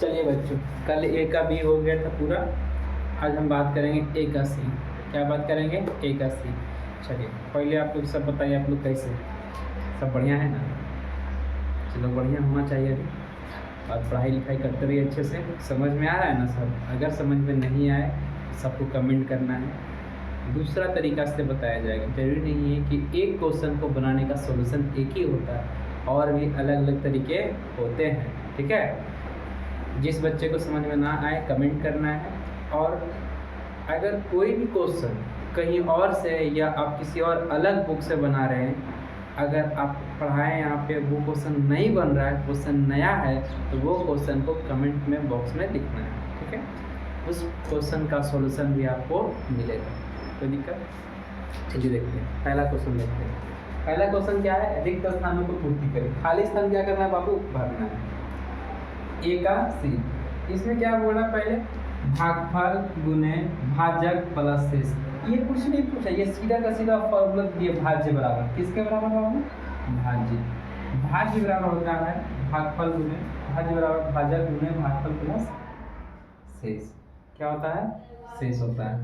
चलिए बच्चों, कल ए का बी हो गया था पूरा। आज हम बात करेंगे ए का सी। क्या बात करेंगे? ए का सी। चलिए पहले आप लोग सब बताइए, आप लोग कैसे? सब बढ़िया है ना? चलो बढ़िया होना चाहिए अभी। और पढ़ाई लिखाई करते रहिए अच्छे से। समझ में आ रहा है ना सब? अगर समझ में नहीं आए तो सबको कमेंट करना है, दूसरा तरीका से बताया जाएगा। जरूरी नहीं है कि एक क्वेश्चन को बनाने का सॉल्यूशन एक ही होता है, और भी अलग अलग तरीके होते हैं। ठीक है? जिस बच्चे को समझ में ना आए कमेंट करना है। और अगर कोई भी क्वेश्चन कहीं और से या आप किसी और अलग बुक से बना रहे हैं, अगर आप पढ़ाएं यहाँ पे वो क्वेश्चन नहीं बन रहा है, क्वेश्चन नया है, तो वो क्वेश्चन को कमेंट में बॉक्स में लिखना है। ठीक है? उस क्वेश्चन का सॉल्यूशन भी आपको मिलेगा। कोई दिक्कत? चलिए देखते हैं, पहला क्वेश्चन देखते हैं। पहला क्वेश्चन क्या है? रिक्त स्थानों को पूर्ति करें। खाली स्थान क्या करना है बाबू? भरना है। ए का सी। इसमें क्या बोल रहा है? पहले भागफल गुने भाजक प्लस शेष। ये कुछ नहीं पूछा, ये सीधा का सीधा फॉर्मूला दिए, भाज्य बराबर किसके बराबर होगा? भाज्य। भाज्य बराबर होता है भागफल गुने भाज्य बराबर भाजक गुने भागफल प्लस शेष। क्या होता है? शेष होता है।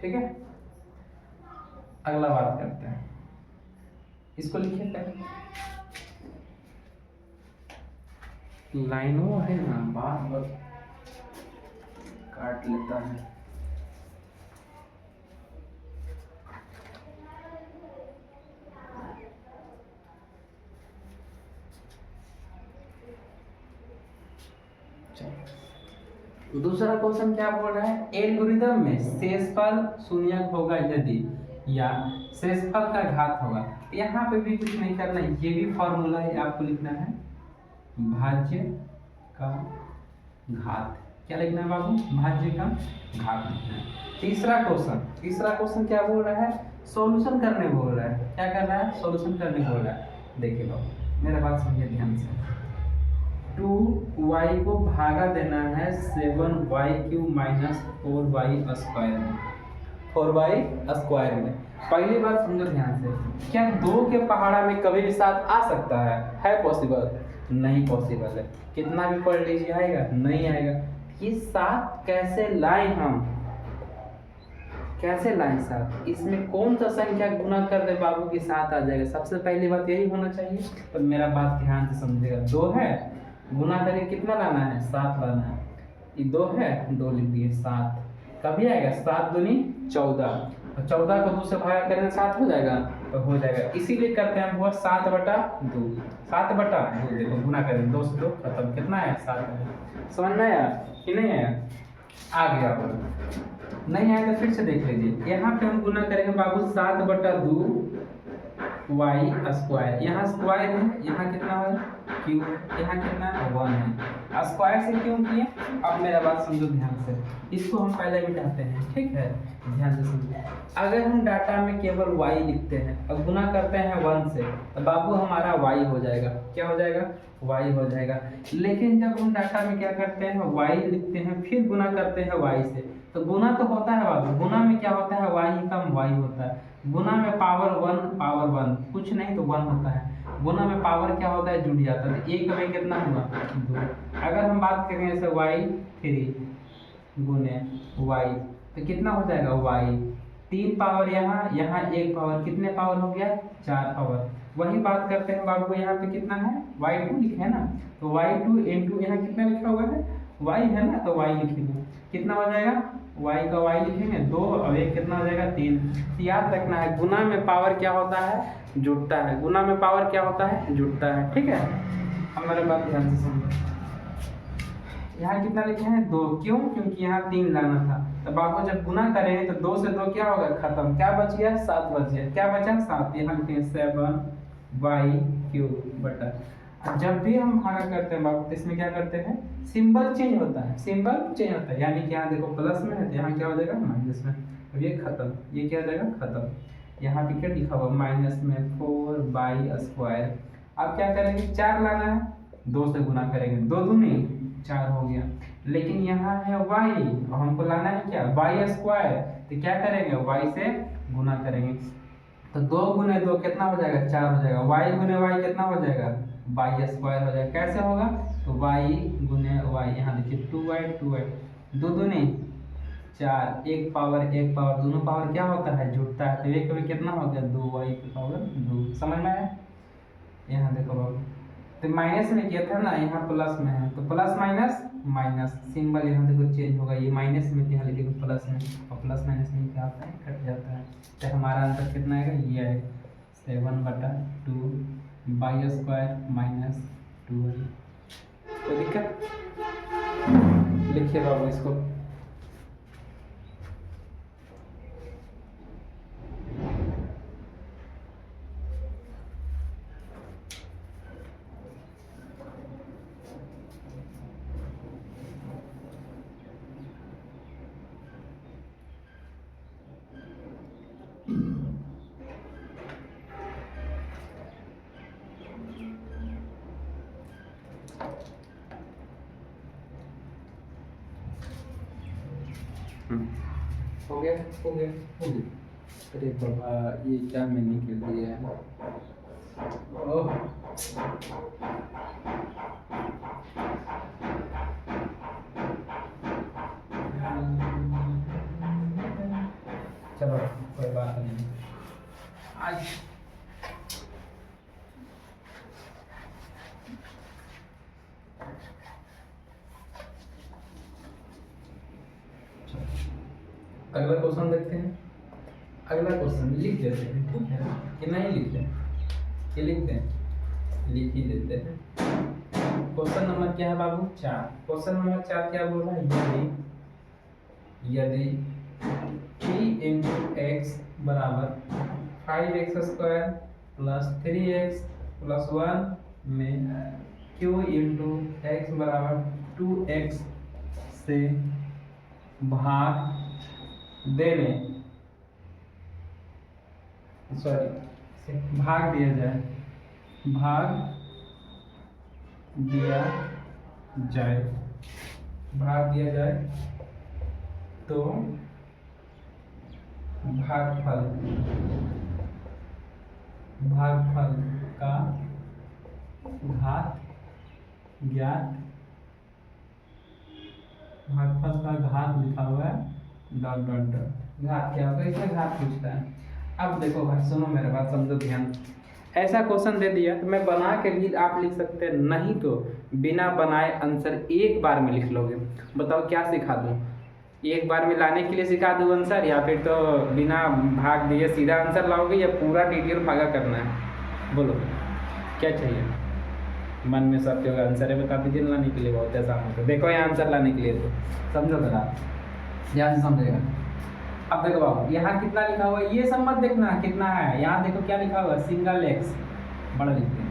ठीक है, अगला बात करते हैं। इसको लिखिए पहले। लाइनों है ना, बार बार काट लेता है। दूसरा क्वेश्चन क्या बोल रहा है? एल्गोरिथम में शेषफल शून्यक होगा यदि, या शेषफल का घात होगा। यहाँ पे भी कुछ नहीं करना, ये भी फॉर्मूला है, आपको लिखना है भाज्य का घात। क्या लिखना है बाबू? भाज्य का घात लिखना है। तीसरा क्वेश्चन क्या बोल रहा है? सॉल्यूशन करने बोल रहा है। क्या कर रहा है? सॉल्यूशन करने बोल रहा है। देखिए बाबू, मेरा बात समझिए ध्यान से। 2y को भागा देना है 7y³ माइनस 4y स्क्वायर में। 4y स्क्वायर में। पहली बात समझो ध्यान से, क्या 2 के पहाड़ा में कभी भी 7 आ सकता है? है पॉसिबल? नहीं पॉसिबल है। कितना भी पढ़ लीजिए आएगा? नहीं आएगा। ये 7 कैसे लाएं हम? कैसे लाएं 7? इसमें कौन सा संख्या गुना कर दे बाबू की 7 आ जाएगा? सबसे पहली बात यही होना चाहिए। तो मेरा बात ध्यान से समझिएगा। 2 है, गुना करके कितना लाना है? 7 लाना है। ये 2 है, 2 लिख दिए, 7 कभी आएगा? 7 दूनी 14, और 14 को 2 से भागा करेंगे 7 हो जाएगा, तो हो जाएगा। इसीलिए करते हैं वो 7/2। 7/2 देखो, गुना करेंगे 2 से 2 खत्म। कितना है? 7। समझ में आया कि नहीं आया? आ गया बोलो। नहीं आया तो फिर से देख लीजिए। यहाँ पे हम गुना करेंगे बाबू 7/2 y स्क्वायर। यहाँ स्क्वायर है, यहाँ कितना है? क्यूब है। यहाँ कितना है? 1 है। स्क्वायर से क्यों किए? अब मेरा बात समझो ध्यान से। इसको हम पहले मिटाते हैं। ठीक है, ध्यान से समझो। अगर हम डाटा में केवल y लिखते हैं और गुना करते हैं 1 से, तो बाबू हमारा y हो जाएगा। क्या हो जाएगा? y हो जाएगा। लेकिन जब हम डाटा में क्या करते हैं? y लिखते हैं फिर गुना करते हैं y से, तो गुना तो होता है बाबू। गुना में क्या होता है? y कम y होता है। गुना में पावर 1 कुछ नहीं तो 1 होता है। गुना में पावर क्या होता है? जुड़ जाता है। 1 में कितना हुआ? 2। अगर हम बात करें जैसे y3 गुने y, तो कितना हो जाएगा? y 3 पावर, यहाँ 1 पावर, कितने पावर हो गया? 4 पावर। वही बात करते हैं बाबू, यहाँ पे कितना है? y2 लिखे है ना, तो y2 इंटू यहाँ कितना लिखा हुआ है? y है ना, तो y लिखेंगे। कितना हो जाएगा? y का y लिखेंगे 2, और 1 कितना हो जाएगा? 3। याद रखना है, गुना में पावर क्या होता है? जुड़ता है। गुना में पावर क्या होता है? जुड़ता है। ठीक है, हमारे बात ध्यान से समझो। यहाँ कितना लिखे हैं? 2। क्यों? क्योंकि यहाँ 3 लाना था। तो बाबू जब गुना करेंगे तो 2 से 2 क्या होगा? खत्म। क्या बच गया? 7 बच गया। क्या बचा? 7। यहाँ लिखेंगे 7y³। जब भी हम भागा करते हैं बाबू, तो इसमें क्या करते हैं? सिंबल चेंज होता है। सिंबल चेंज होता है, यानी कि यहाँ देखो प्लस में है तो यहाँ क्या हो जाएगा? माइनस में। अब ये खत्म, ये क्या हो जाएगा? खत्म। यहाँ पे क्या लिखा हुआ? माइनस में 4y²। अब क्या करेंगे? 4 लाना है, 2 से गुना करेंगे, 2 दूनी 4 हो गया। लेकिन यहाँ है y, और हमको लाना है क्या? y²। तो क्या करेंगे? y से गुना करेंगे, तो 2 गुने 2 कितना हो जाएगा? 4 हो जाएगा। y गुने y कितना हो जाएगा? वाई स्क्वायर हो जाएगा। कैसे होगा? तो वाई गुने वाई, यहाँ देखिए 2y, दो दूनी 4, एक पावर, दोनों पावर क्या होता है? जुड़ता है, तो एक कभी कितना हो गया? 2y की पावर 2। समझ में आया? यहाँ देखो बाबू, तो माइनस में किया था ना, यहाँ प्लस में है, तो प्लस माइनस माइनस, सिंबल यहाँ देखो चेंज होगा, ये माइनस में किया लेकिन प्लस में, और प्लस माइनस में क्या होता है? कट जाता है। तो हमारा आंसर कितना आएगा? ये है 7/2 वाई स्क्वायर माइनस 2y। कोई दिक्कत? लिखिए बाबू इसको। हो गया, हो गया, हो गया। अरे बाबा, ये क्या मैंने कर दिया है? ओह, चलो कोई बात नहीं। आज अगला क्वेश्चन देखते हैं। अगला क्वेश्चन लिख देते हैं, ठीक है कि नहीं लिखते हैं? ये लिखते हैं, लिख ही देते हैं। क्वेश्चन नंबर क्या है बाबू? 4। क्वेश्चन नंबर 4 क्या बोल रहा है? यदि 3x बराबर 5x² प्लस 3x प्लस 1 में q इंटू x बराबर 2x से भाग देने, सॉरी भाग दिया जाए, भाग दिया जाए, भाग दिया जाए तो भागफल का घात ज्ञात, भागफल का घात लिखा हुआ है डॉट डॉट डॉट। घात क्या होगा? इसमें घात पूछता है। अब देखो भाई, सुनो मेरे बात, समझो ध्यान। ऐसा क्वेश्चन दे दिया तो मैं बना के भी आप लिख सकते हैं, नहीं तो बिना बनाए आंसर एक बार में लिख लोगे। बताओ क्या सिखा दूं? एक बार में लाने के लिए सिखा दूं आंसर, या फिर तो बिना भाग दिए सीधा आंसर लाओगे, या पूरा डिटेल भागा करना है? बोलो क्या चाहिए? मन में सब होगा आंसर है, बता दीजिए। लाने के लिए बहुत आसान होता है। देखो यहाँ आंसर लाने के लिए तो समझो जरा, ध्यान से समझेगा। अब देखो बाबू, यहाँ कितना लिखा हुआ है ये सब मत देखना कितना है। यहाँ देखो क्या लिखा हुआ है? सिंगल एक्स, बड़ा लिखते हैं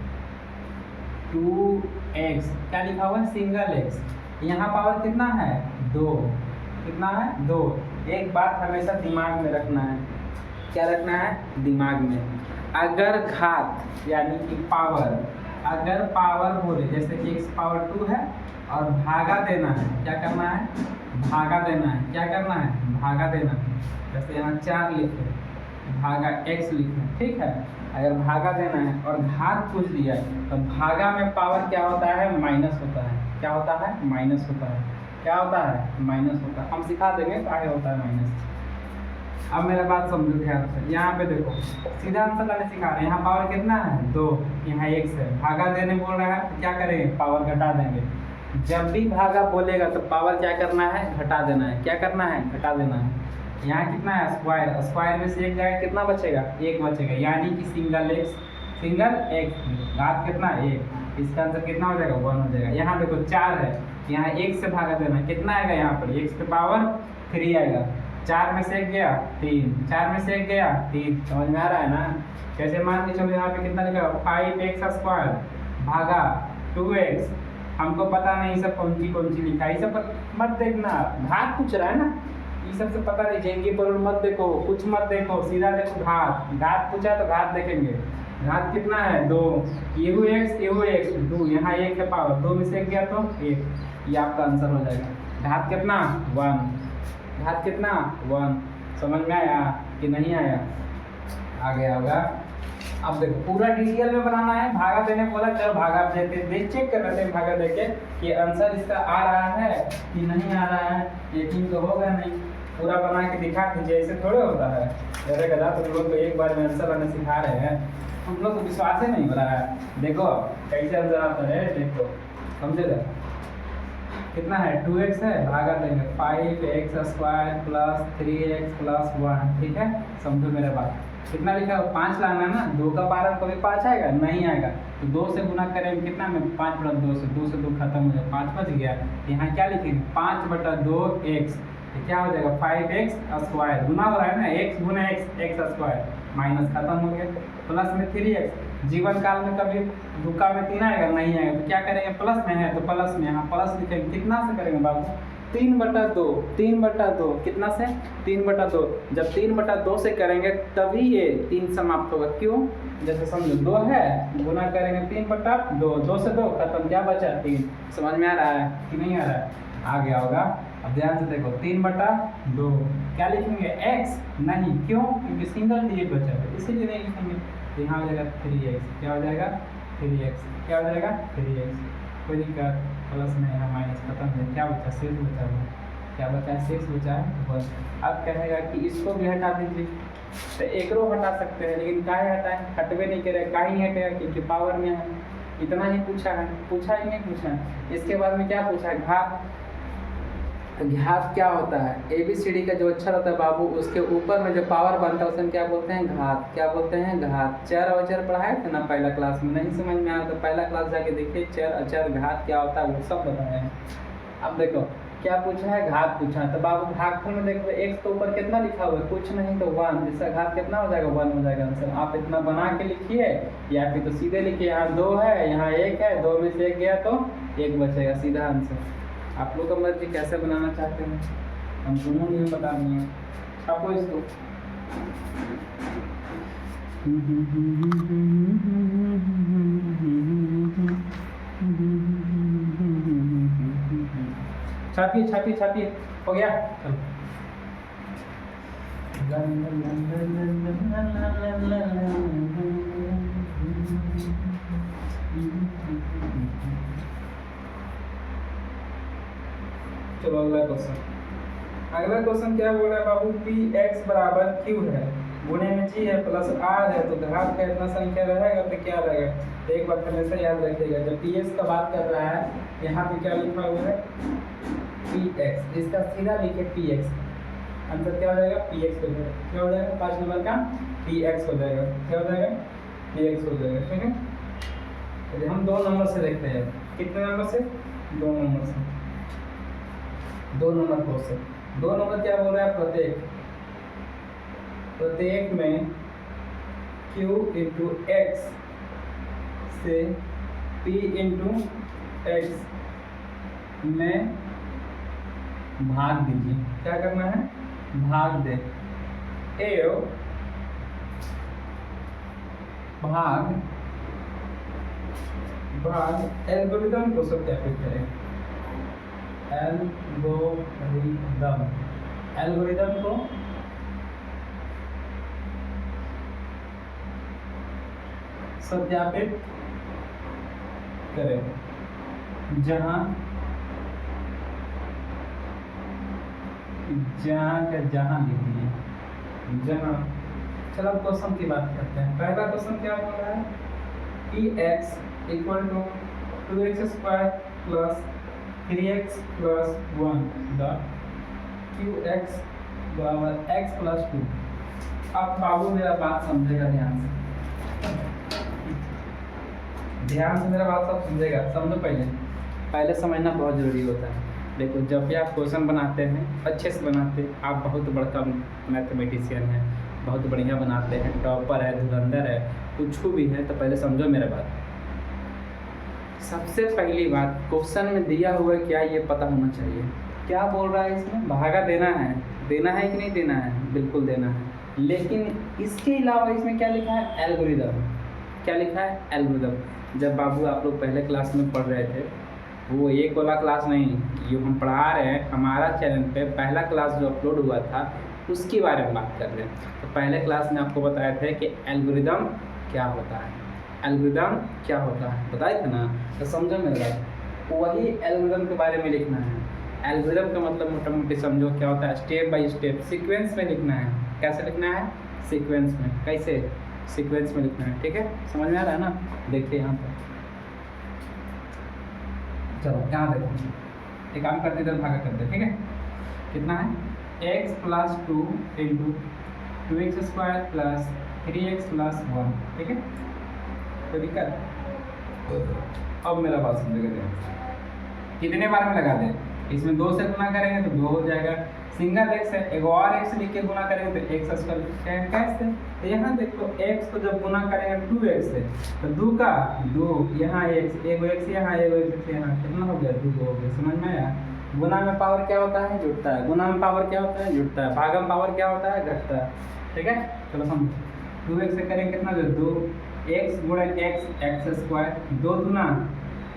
2x, क्या लिखा हुआ है? Single x. यहाँ पावर कितना है? 2। कितना है? 2। एक बात हमेशा दिमाग में रखना है। क्या रखना है? दिमाग में। अगर घात यानी कि पावर, अगर पावर बोले जैसे कि x पावर 2 है और भागा देना है, क्या करना है? भागा देना है। क्या करना है? भागा देना है। जैसे यहाँ 4 लिखे, भागा x लिखे, ठीक है। अगर भागा देना है और घात पूछ दिया है तो भागा में पावर क्या होता है? माइनस होता है। क्या होता है? माइनस होता है। क्या होता है? माइनस होता है। हम सिखा देंगे क्या होता है माइनस। अब मेरा बात समझो ध्यान से। यहाँ पे देखो सीधा आंसर लाने सिखा रहे हैं। यहाँ पावर कितना है? 2, यहाँ x है। भागा देने बोल रहा है तो क्या करेंगे? पावर घटा देंगे। जब भी भागा बोलेगा तो पावर क्या करना है? घटा देना है। क्या करना है? घटा देना है। यहाँ कितना है? स्क्वायर, स्क्वायर में से एक जाएगा, कितना बचेगा? 1 बचेगा, यानी कि सिंगल एक्स घात कितना? 1। इसका आंसर कितना हो जाएगा? 1 हो जाएगा। यहाँ देखो 4 है, यहाँ 1 से भागा देना, कितना आएगा? यहाँ पर x की पावर 3 आएगा। 4 में से 1 गया 3, 4 में से 1 गया 3। समझ में आ रहा है ना? कैसे मान के चलो, यहाँ पे कितना लिखा? 5x² भागा 2x। हमको पता नहीं सब कौन सी लिखा है, ये सब मत देखना। घात पूछ रहा है ना, ये सब से पता नहीं। जेंगी पर मत देखो, कुछ मत देखो, सीधा देखो घात। घात पूछा तो घात देखेंगे। घात कितना है? 2। ये x 2, यहाँ 1 है पावर, 2 में से 1 गया तो 1। ये आपका आंसर हो जाएगा। घात कितना? 1। घात कितना? 1। समझ में आया कि नहीं आया? आ गया होगा। अब देखो पूरा डिटेल में बनाना है, भागा देने बोला, चलो भागा देते देख चेक कर लेते हैं भागा देके कि आंसर इसका आ रहा है कि नहीं आ रहा है, यकीन तो होगा नहीं। पूरा बना के दिखा दीजिए, ऐसे थोड़े होता है। अरे गधा तुम लोग को एक बार में आंसर आने सिखा रहे हैं, तुम लोग को विश्वास ही नहीं हो रहा है। देखो कैसे आंसर आता है, देखो समझे ना कितना है 2x है, भागा देंगे 5x² प्लस 3x प्लस 1, ठीक है। समझो मेरे बात, कितना लिखा है 5 लाना है ना, 2 का पावर कभी 5 आएगा नहीं आएगा, तो 2 से गुना करेंगे कितना में 5 + 2 से 2 से 2 खत्म हो जाएगा, 5 बच गया। यहाँ क्या लिखेंगे 5/2x, तो क्या हो जाएगा 5x² गुना हो रहा है ना, x गुना x² माइनस खत्म हो गया, प्लस में 3x। जीवन काल में कभी दुक्का में 3 आएगा नहीं आएगा, तो क्या करेंगे प्लस में है तो प्लस में, यहाँ प्लस लिखेंगे कितना से करेंगे बाबू 3/2, 3/2 कितना से 3/2। जब 3/2 से करेंगे तभी ये 3 समाप्त होगा, क्यों जैसे समझो 2 है गुना करेंगे 3/2, 2 से 2 खत्म, क्या बचा 3। समझ में आ रहा है कि नहीं आ रहा है, आ गया होगा। अब ध्यान से देखो 3/2 क्या लिखेंगे x नहीं, क्यों क्योंकि सिंगल डिजिट बचा है इसीलिए नहीं लिखेंगे, तो यहाँ हो जाएगा 3x, क्या हो जाएगा 3x, क्या हो जाएगा 3x, कोई दिक्कत, प्लस में यहाँ माइनस खत्म है, क्या बचा शेष बचा हुआ, क्या बचा है शेष बचा है बस। अब कहेगा कि इसको भी हटा दीजिए, तो एक रो हटा सकते हैं, लेकिन काहे हटाएं, हटवे नहीं करेगा, काहे नहीं हटेगा क्योंकि पावर में है। इतना ही पूछा है, पूछा ही नहीं पूछा है। इसके बाद में क्या पूछा है घात, घात क्या होता है, ABCD का जो अक्षर होता है बाबू उसके ऊपर में जो पावर बनता है उसे क्या बोलते हैं घात, क्या बोलते हैं घात। चर अवचर पढ़ाए थे ना पहला क्लास में, नहीं समझ में आया तो पहला क्लास जाके देखिए, चर अचर घात क्या होता है वो सब बताए हैं। अब देखो क्या पूछा है घात पूछा है, तो बाबू भागफल में देखो x के ऊपर कितना लिखा हुआ है कुछ नहीं तो 1, जिसका घात कितना हो जाएगा 1 हो जाएगा आंसर। आप इतना बना के लिखिए या फिर तो सीधे लिखिए, यहाँ 2 है यहाँ 1 है, 2 में से 1 गया तो 1 बचेगा, सीधा आंसर। आप लोग का मर्जी कैसे बनाना चाहते हैं, हम दोनों नहीं बता देंगे आपको इसको। छापिए छापिए छापिए, हो गया चलो। चलो अगला क्वेश्चन, अगला क्वेश्चन क्या बोल रहा है बाबू, px बराबर q है, गुणे में g है प्लस r है, तो घात का इतना संख्या रहेगा तो क्या रहेगा। तो एक बात हमेशा याद रखिएगा, जब px का बात कर रहा है यहाँ पे क्या लिखा हुआ है px, इसका सीधा लिखे px, आंसर क्या हो जाएगा px हो जाएगा, क्या हो जाएगा 5 नंबर का px हो जाएगा, क्या हो जाएगा px हो जाएगा, ठीक है। तो हम 2 नंबर से देखते हैं, कितने नंबर से 2 नंबर से, 2 नंबर क्वेश्चन। 2 नंबर क्या बोल रहा है प्रत्येक, प्रत्येक में q इंटू x से p इंटू x में भाग दीजिए, क्या करना है भाग दे, एव भाग भाग एल्गोरिथम को सत्यापित करें, एल्गोरिथम को सत्यापित करें, जहां लिखिए जहां। चलो क्वेश्चन की बात करते हैं। पहला क्वेश्चन क्या बोल रहा है, px = 2x² plus 3x plus 1 the qx बराबर x प्लस 2। अब बाबू मेरा बात समझेगा ध्यान से, ध्यान से मेरा बात सब समझेगा, समझो पहले समझना बहुत ज़रूरी होता है। देखो जब भी आप क्वेश्चन बनाते हैं अच्छे से बनाते हैं, आप बहुत बड़का मैथमेटिशियन हैं, बहुत बढ़िया बनाते हैं, टॉपर है, धुरंधर है, कुछ भी है, तो पहले समझो मेरा बात। सबसे पहली बात क्वेश्चन में दिया हुआ है क्या ये पता होना चाहिए। क्या बोल रहा है इसमें, भागा देना है कि नहीं देना है, बिल्कुल देना है, लेकिन इसके अलावा इसमें क्या लिखा है एल्गोरिथम, क्या लिखा है एल्गोरिथम। जब बाबू आप लोग पहले क्लास में पढ़ रहे थे, वो एक वाला क्लास नहीं, ये हम पढ़ा रहे हैं, हमारा चैनल पे पहला क्लास जो अपलोड हुआ था उसके बारे में बात कर रहे हैं। तो पहले क्लास में आपको बताया था कि एल्गोरिथम क्या होता है, एल्गोरिदम क्या होता है, बताए थे ना। तो समझो मेरे बात, वही एल्गोरिदम के बारे में लिखना है। एल्गोरिदम का मतलब मोटा मोटी समझो क्या होता है, स्टेप बाय स्टेप सीक्वेंस में लिखना है। कैसे लिखना है, सीक्वेंस में। कैसे, सीक्वेंस में लिखना है, ठीक है, समझ में आ रहा है ना। देखिए यहाँ पर, चलो यहाँ देखो, एक काम करते इधर भागा करते, ठीक है। कितना है, x plus 2 into 2x square plus 3x plus 1, ठीक है। कोई दिक्कत, अब मेरा बात समझेगा ध्यान से। कितने बार में लगा दें, इसमें 2 से गुना करेंगे तो 2 हो जाएगा। सिंगल x है, एक और x लिख के गुना करेंगे तो x स्क्वायर कैसे। तो यहाँ देखो x को जब गुना करेंगे 2x से तो 2 का 2, यहाँ x, एगो x यहाँ, एगो x यहाँ, कितना हो गया, 2 हो गया। समझ में आया। गुना में पावर क्या होता है, जुड़ता है। गुना में पावर क्या होता है, जुड़ता है। भागा में पावर क्या होता है, घटता है, ठीक है। चलो समझो, 2x से करेंगे कितना, 2 x गुणा x, x स्क्वायर, 2 दूना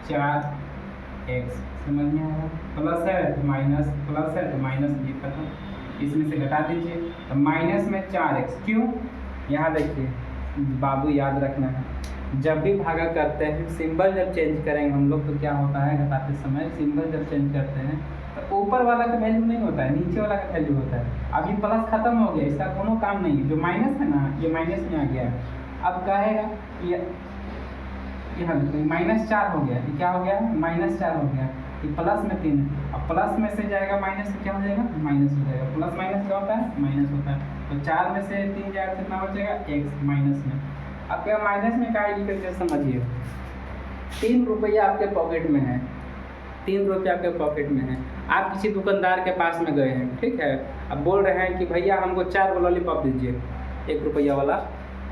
4x, समझ में आया। प्लस है तो माइनस, प्लस है तो माइनस, ये खत्म, इसमें से घटा दीजिए तो माइनस में 4x। क्यों, यहाँ देखिए बाबू, याद रखना है, जब भी भागा करते हैं सिंबल जब चेंज करेंगे हम लोग तो क्या होता है, घटाते समय सिंबल जब चेंज करते हैं तो ऊपर वाला का वैल्यू नहीं होता है, नीचे वाला का वैल्यू होता है। अब ये प्लस खत्म हो गया, इसका कोनो काम नहीं है। जो माइनस है ना, ये माइनस में आ गया है। अब कहेगा ये यहाँ -4 हो गया, ये क्या हो गया, -4 हो गया। ये प्लस में 3 है, अब प्लस में से जाएगा माइनस से क्या हो जाएगा, माइनस हो जाएगा। प्लस माइनस क्या होता है, माइनस होता है। तो 4 में से 3 जाएगा, कितना बचेगा, x माइनस में। अब क्या माइनस में क्या लिख करके समझिए, 3 रुपया आपके पॉकेट में है, 3 रुपया आपके पॉकेट में है। आप किसी दुकानदार के पास में गए हैं, ठीक है। अब बोल रहे हैं कि भैया हमको 4 लॉलीपॉप दीजिए, 1 रुपया वाला,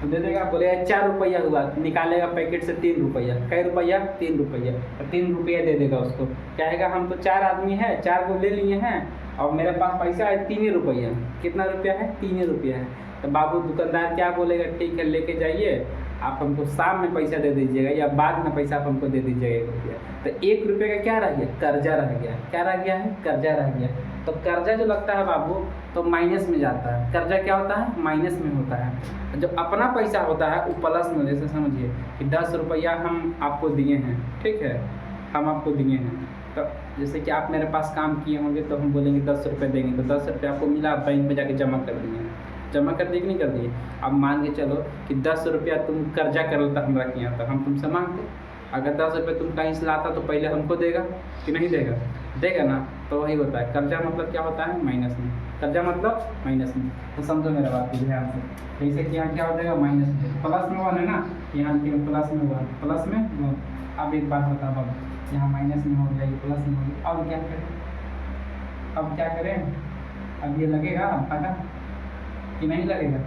तो दे देगा। बोलेगा 4 रुपया हुआ, निकालेगा पैकेट से 3 रुपया, कै रुपया, 3 रुपया, तो 3 रुपया दे देगा उसको। कहेगा हम तो 4 आदमी हैं, 4 को ले लिए हैं और मेरे पास पैसा है 3 ही रुपया। कितना रुपया है, 3 ही रुपया है। तो बाबू दुकानदार क्या बोलेगा, ठीक है लेके जाइए, आप हमको शाम में पैसा दे दीजिएगा या बाद में पैसा आप हमको दे दीजिएगा 1 रुपया। तो 1 रुपये का क्या रह गया, कर्जा रह गया। क्या रह गया है, कर्जा रह गया। तो कर्जा जो लगता है बाबू तो माइनस में जाता है। कर्जा क्या होता है, माइनस में होता है। जो अपना पैसा होता है वो प्लस में। जैसे समझिए कि 10 रुपया हम आपको दिए हैं, ठीक है, हम आपको दिए हैं। तो जैसे कि आप मेरे पास काम किए होंगे तो हम बोलेंगे 10 रुपये देंगे, तो 10 रुपये आपको मिला, आप बैंक में जाके जमा कर दिए, जमा कर दिए कि नहीं कर दिए। अब मान के चलो कि 10 रुपया तुम कर्जा कर लेता हमरा के यहाँ, तो हम तुमसे मांगते। अगर 10 रुपये तुम कहीं से लाता तो पहले हमको देगा कि नहीं देगा, देगा ना। तो वही होता है, कर्जा मतलब क्या होता है, माइनस में। कर्जा मतलब माइनस में। तो समझो मेरा बात को ध्यान से। जैसे कि यहाँ क्या हो जाएगा, माइनस में, प्लस में 1 है ना, यहाँ प्लस में 1, प्लस में 1। अब एक बात बता बाबू, यहाँ माइनस में हो गया, ये प्लस में हो गया। अब क्या करें, अब क्या करें, अब ये लगेगा पता कि नहीं लगेगा,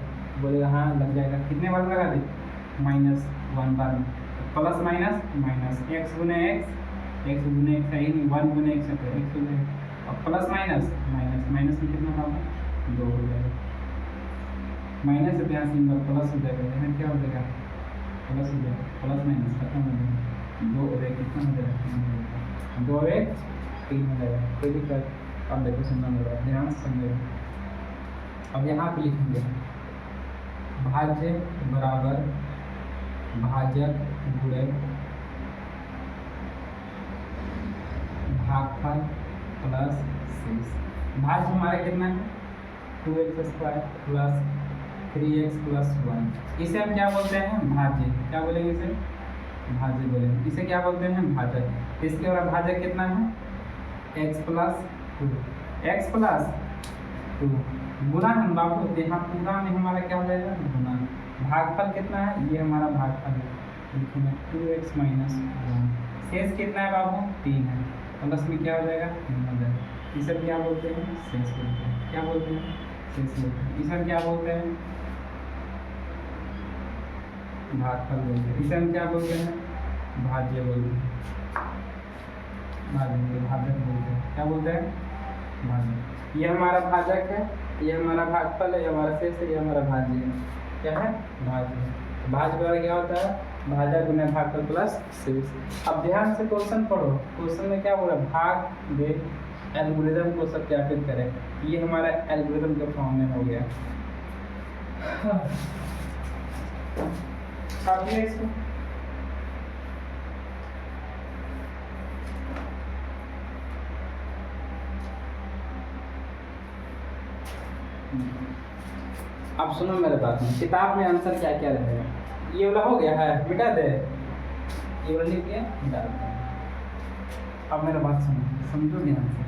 बोलेगा हाँ लग जाएगा। कितने बार लगा दे, -1 बार में। प्लस माइनस माइनस, x गुने x गुने x है ही नहीं, 1 गुने x है तो x हो जाएगा। और प्लस माइनस माइनस, माइनस में कितना होगा, 2 हो जाएगा। माइनस से यहाँ सिंबल प्लस हो जाएगा, यहाँ क्या हो जाएगा, प्लस हो जाएगा। प्लस माइनस खत्म हो जाएगा, 2 और 1 कितना हो जाएगा, 2 और 1 3 हो जाएगा। कोई दिक्कत। अब देखो सुनना मेरा ध्यान से समझेगा। अब यहाँ पे लिखेंगे भाज्य बराबर भाजक गुणे भागफल प्लस शेष। भाज्य हमारा कितना है, 2x square plus 3x plus 1। इसे हम क्या बोलते हैं, भाज्य। क्या बोलेंगे इसे, भाज्य बोलेंगे। इसे क्या बोलते हैं, भाजक। इसके बाद भाजक कितना है, x प्लस 2, x प्लस 2 गुना हम बाबू, यहाँ पूरा में हमारा क्या हो जाएगा, गुना। भागफल कितना है, ये हमारा भागफल है, लिखेंगे 2x माइनस 1। शेष कितना है बाबू, 3 है। प्लस में क्या हो जाएगा, 3 हो जाएगा। इसे क्या बोलते हैं, शेष बोलते हैं। क्या बोलते हैं, शेष बोलते हैं। इसे क्या बोलते हैं, भागफल बोलते हैं। इसे हम क्या बोलते हैं, भाज्य बोलते हैं, भाजक बोलते हैं। क्या बोलते हैं, भाजक। ये हमारा भाजक है, ये हमारा भागफल है, ये हमारा शेष है, ये हमारा भाज्य है। क्या है, भाज्य। भाज्य द्वारा क्या होता है, भाजा गुना भागफल प्लस शेष। अब ध्यान से क्वेश्चन पढ़ो। क्वेश्चन में क्या बोला, भाग दे एल्गोरिदम को सत्यापित करें। ये हमारा एल्गोरिदम के फॉर्म में हो गया। काट दिया इसको। अब सुनो मेरे बात में, किताब में आंसर क्या क्या रहेगा। ये वाला हो गया है, मिटा दे, ये वाला लिख के मिटा देते हैं। अब मेरा बात सुनो, समझो ध्यान से,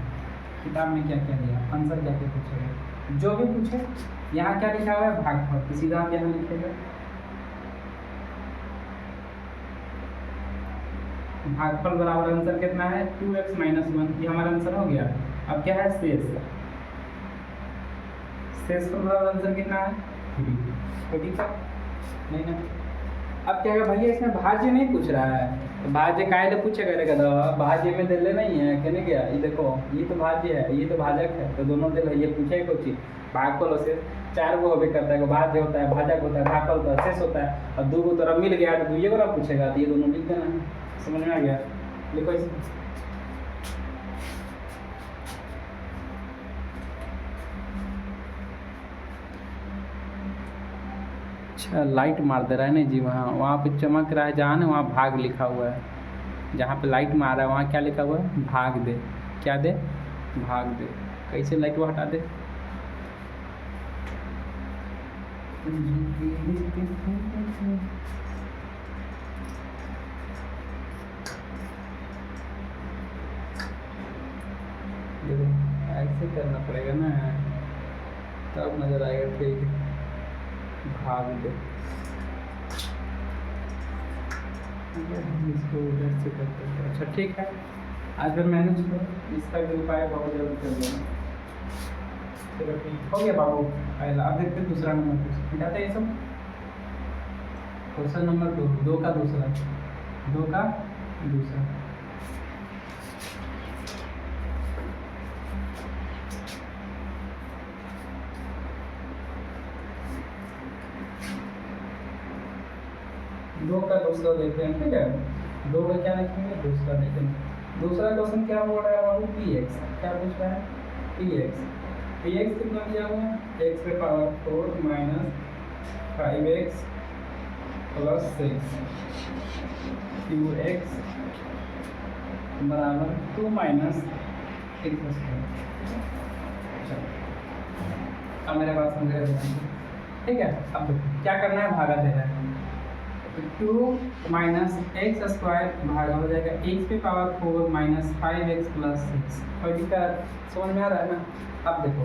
किताब में क्या क्या दिया, आंसर क्या क्या पूछेगा, जो भी पूछे। यहाँ क्या लिखा हुआ है, भागफल, तो सीधा आप यहाँ लिखेगा भागफल बराबर आंसर कितना है 2x - 1, ये हमारा आंसर हो गया। अब क्या है शेष, शेष का बराबर आंसर कितना है 3, तो ठीक है नहीं ना। अब क्या है भैया, इसमें भाज्य नहीं पूछ रहा है, तो भाज्य काहे ले पूछे करेगा, तो भाज्य में दिले नहीं है, कहने क्या, ये देखो ये तो भाज्य है, ये तो भाजक है, तो दोनों दिल है, ये पूछे कोई चीज। भागफल और शेष 4 गो होबे करता है, भाज्य होता है, भाजक होता है, भागफल होता है, शेष होता है, और 2 गो तरह मिल गया तो ये वाला पूछेगा, तो ये दोनों लिख देना है। समझ में आ गया, लिखो इसे। अच्छा लाइट मार दे रहा है नहीं जी, वहाँ वहाँ पे चमक रहा है, जहाँ ना वहाँ भाग लिखा हुआ है, जहाँ पे लाइट मार रहा है वहाँ क्या लिखा हुआ है, भाग दे। क्या दे, भाग दे। कैसे लाइट वो हटा दे, देखो ऐसे करना पड़ेगा ना, तब नजर आएगा। ठीक है, भाग दे, इसको उधर से करते हैं। अच्छा ठीक है, आज फिर मैंने इसका भी उपाय बहुत जल्द कर देना। चलो ठीक हो गया बाबू, पहला। अब देखते हैं दूसरा नंबर, मिटाते हैं ये सब। क्वेश्चन नंबर 2 का दूसरा, 2 का दूसरा। दो का दूसरा देखते हैं, ठीक है। 2 का क्या लिखेंगे, दूसरा देखेंगे। दूसरा क्वेश्चन क्या बोल रहा है बाबू, px। क्या पूछ रहा है, px। px कितना दिया हुआ है, x पे power 4 minus 5x plus 6, qx बराबर 2 माइनस x²। अब मेरे पास समझ गए, ठीक है। अब क्या करना है, भागा देना है। 2 माइनस एक्स स्क्वायर भागा हो जाएगा x पे पावर 4 माइनस 5x प्लस 6। कोई दिक्कत, समझ में आ रहा है ना। अब देखो,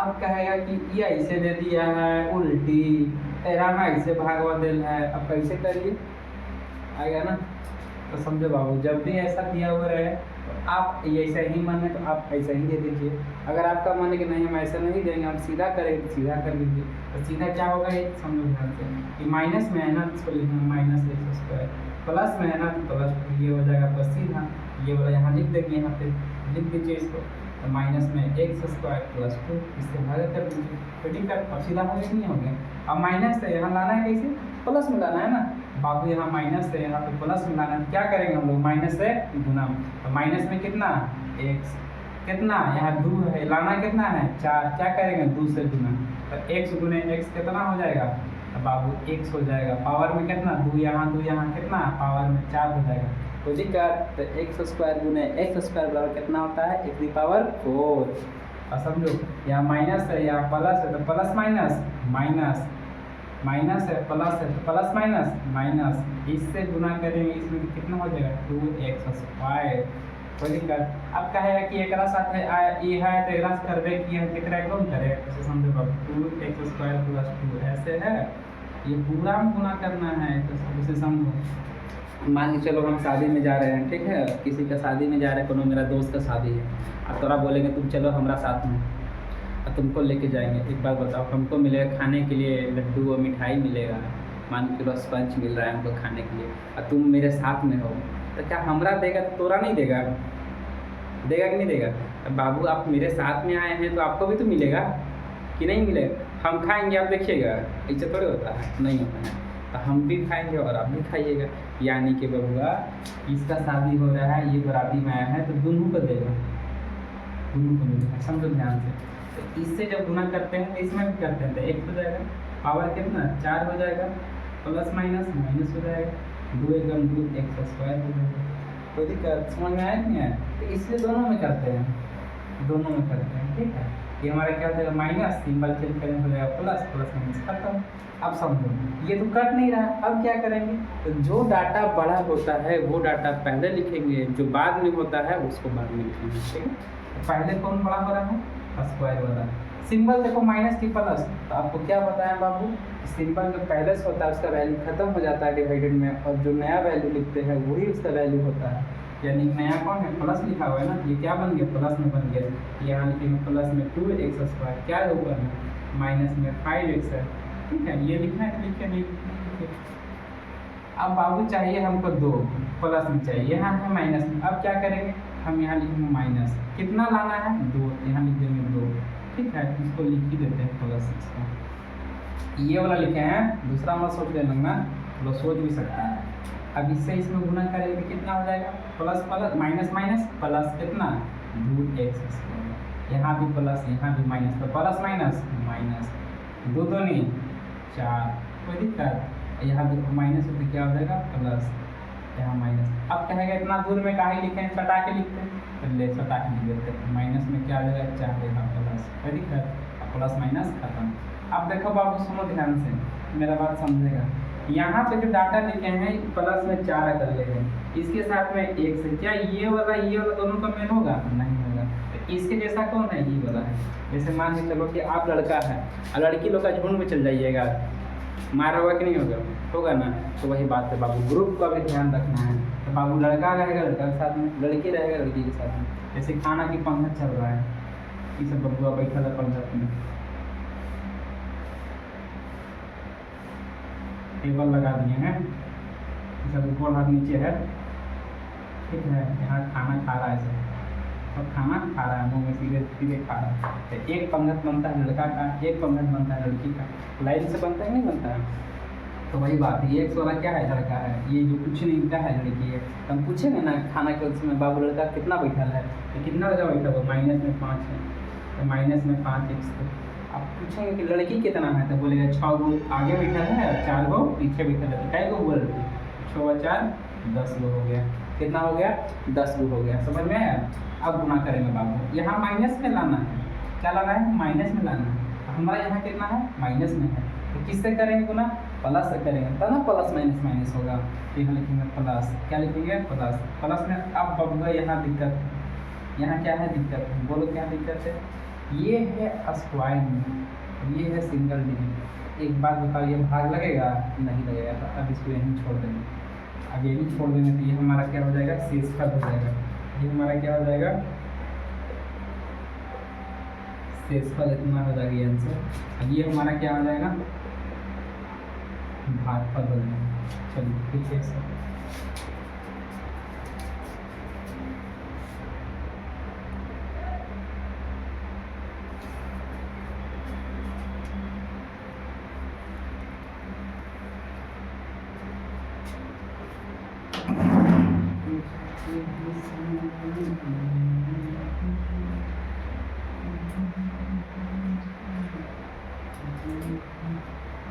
अब कहेगा कि ये ऐसे दे दिया है उल्टी, एराना ऐसे भागवा दिल है, अब कैसे करिए, आएगा ना। तो समझो बाबू, जब भी ऐसा दिया हुआ रहे तो आप ऐसा ही मन है तो आप ऐसा ही दे दीजिए। अगर आपका मन है कि नहीं हम ऐसा नहीं देंगे, हम सीधा करेंगे, तो सीधा कर लीजिए। तो सीधा क्या होगा, ये समझो ध्यान से कि माइनस में है ना, इसको लिखना माइनस x², प्लस में है ना प्लस, ये हो जाएगा प्लस सीधा, ये वाला यहाँ लिख देंगे, यहाँ पे लिख दीजिए इसको। तो माइनस में x² प्लस 2, इससे भागा कर दीजिए, तो ठीक है। अब सीधा हो गया, नहीं हो गया। अब माइनस से यहाँ लाना है, कैसे, प्लस में लाना है ना बाबू, यहाँ माइनस से यहाँ पे प्लस में लाना है। क्या करेंगे हम लोग, माइनस से गुना। तो माइनस में कितना, x, कितना यहाँ 2 है, लाना कितना है 4, क्या करेंगे 2 से गुना। तो x गुने x कितना हो जाएगा, तो बाबू x हो जाएगा, पावर में कितना 2 यहाँ कितना, पावर में 4 हो जाएगा। तो दिक्कत, तो x² गुने x² बराबर कितना होता है, x की पावर 4। और समझो यहाँ माइनस है, यहाँ प्लस है, तो प्लस माइनस माइनस, माइनस है प्लस है, तो प्लस माइनस माइनस, इससे गुना करेंगे, इसमें कितना हो जाएगा 2x²। कोई दिक्कत। अब कहेगा कि एक साथ है ये है, तो एक करवे कि कितना कौन करे, ऐसे समझो बाबू 2x² प्लस 2 ऐसे है, ये पूरा गुना करना है। तो इसे समझो, मान के चलो हम शादी में जा रहे हैं, ठीक है, किसी का शादी में जा रहे हैं, कोनो मेरा दोस्त का शादी है। अब तोरा बोलेंगे तुम चलो हमारा साथ में, और तुमको लेके जाएंगे। एक बात बताओ, हमको मिलेगा खाने के लिए लड्डू और मिठाई मिलेगा, मान के चलो स्पंज मिल रहा है हमको खाने के लिए, और तुम मेरे साथ में हो, तो क्या हमरा देगा तो तोरा नहीं देगा, देगा कि नहीं देगा। अब बाबू आप मेरे साथ में आए हैं तो आपको भी तो मिलेगा कि नहीं मिलेगा। हम खाएंगे, आप देखिएगा, ऐसे थोड़े होता है, नहीं होता है। तो हम भी खाएंगे और आप भी खाइएगा, यानी कि बबुआ इसका शादी हो रहा है, ये बराती में आया है, तो दोनों को देगा, दोनों को मिलेगा। समझो ध्यान से। तो इससे जब गुना करते हैं तो इसमें भी करते हैं, तो 1 हो जाएगा, पावर कितना 4 हो जाएगा, प्लस माइनस माइनस हो जाएगा, 2 एकम 2 एक्स स्क्वायर हो जाएगा। कोई दिक्कत समझ में आया नहीं है? तो इसलिए दोनों में करते हैं, दोनों में करते हैं, ठीक है। ये हमारा क्या हो जाएगा माइनस, सिंबल चेंज करेंगे हो जाएगा प्लस, प्लस माइनस खत्म। अब समझो ये तो कट नहीं रहा, अब क्या करेंगे, तो जो डाटा बड़ा होता है वो डाटा पहले लिखेंगे, जो बाद में होता है उसको बाद में लिखेंगे, ठीक है। तो पहले कौन बड़ा हो रहा है, स्क्वायर वाला। सिंबल देखो माइनस की प्लस, तो आपको क्या बताया बाबू, सिंबल जो पहले से होता है उसका वैल्यू खत्म हो जाता है डिवाइडेड में, और जो नया वैल्यू लिखते हैं वही उसका वैल्यू होता है। यानी नया कौन है, प्लस लिखा हुआ है ना, ये क्या बन गया, प्लस में बन गया। यहाँ लिखेंगे प्लस में 2x स्क्वायर, क्या है ऊपर में, माइनस में 5x है, ठीक है। ये लिखना है, लिखे नहीं लिखे। अब बाबू चाहिए हमको 2, प्लस में चाहिए, यहाँ है माइनस में। अब क्या करेंगे, हम यहाँ लिखेंगे माइनस, कितना लाना है 2, यहाँ लिख देंगे 2, ठीक है। इसको लिख ही देते हैं प्लस, इसको ये वाला लिखे हैं, दूसरा मत सोच लेना ना, लोग सोच भी सकता है। अब इससे इसमें गुना करेंगे तो कितना हो जाएगा, plus plus minus minus plus, कितना 2x स्क्वायर, यहाँ भी प्लस यहाँ भी माइनस, तो प्लस माइनस माइनस, 2 दूनी 4, कोई दिक्कत। यहाँ भी माइनस हो तो क्या हो जाएगा प्लस, यहाँ माइनस। अब कहेगा इतना दूर में काहे लिखे हैं, सटा के लिखते हैं, तो ले सटा के लिख देते हैं, माइनस में क्या आ जाएगा 4 देगा प्लस, कोई दिक्कत। प्लस माइनस खत्म। अब देखो बाबू सुनो ध्यान से, मेरा बात समझेगा। यहाँ पे जो डाटा लिखे हैं प्लस में 4 कर ले हैं, इसके साथ में 1 से, क्या ये वाला दोनों का मेल होगा, नहीं होगा। तो इसके जैसा कौन है, ये वाला है। जैसे मान के चलो कि आप लड़का है और लड़की लोग का झुंड में चल जाइएगा, मारा होगा कि नहीं होगा, होगा ना। तो वही बात है बाबू, ग्रुप का भी ध्यान रखना है। तो बाबू लड़का रहेगा लड़का के साथ में, लड़की रहेगा लड़की के साथ में। जैसे खाना की पंखा चल रहा है, ये सब बबुआ बैठा था पंखा में, टेबल लगा दिए हैं, सब ऊपर हाथ नीचे है, ठीक है। यहाँ खाना खा रहा है सब, सब खाना खा रहा है, मुँह में सीधे सीधे खा रहा है। तो एक पंगत बनता है लड़का का, एक पंगत बनता है लड़की का, लाइन से बनता है नहीं बनता है। तो वही बात है, एक वाला क्या है लड़का है, ये जो कुछ नहीं क्या है लड़की है। तो हम पूछेंगे ना खाना के उसमें बाबू लड़का कितना बैठा है, तो कितना जगह बैठा हुआ, माइनस में 5 है, तो माइनस में 5x। आप पूछेंगे कि लड़की कितना है, तो बोलेगा 6 गो आगे बैठा है और 4 गो पीछे बैठा है। कै गो हुआ लड़की, 6 और 4 10 गो हो गया। कितना हो गया, 10 गो हो गया, समझ में आया। अब गुना करेंगे बाबू, यहाँ माइनस में लाना है, क्या लाना है, माइनस में लाना है। हमारा यहाँ कितना है, माइनस में है, तो किससे करेंगे गुना, प्लस से करेंगे, तब ना प्लस माइनस माइनस होगा। तो यहाँ लिखेंगे प्लस, क्या लिखेंगे प्लस, प्लस में। अब बबुआ यहाँ दिक्कत, यहाँ क्या है दिक्कत, बोलो क्या दिक्कत है। ये है स्क्वायर में, ये है सिंगल डिजिट। एक बात बताओ, ये भाग लगेगा नहीं लगेगा, तो अब इसको यहीं छोड़ देंगे। अब यहीं छोड़ देंगे तो ये हमारा क्या हो जाएगा, शेषफल हो जाएगा। ये हमारा क्या हो जाएगा, शेषफल इतना हो जाएगा आंसर। अब ये हमारा क्या हो जाएगा, भागफल हो जाएगा। चलिए ठीक है सर।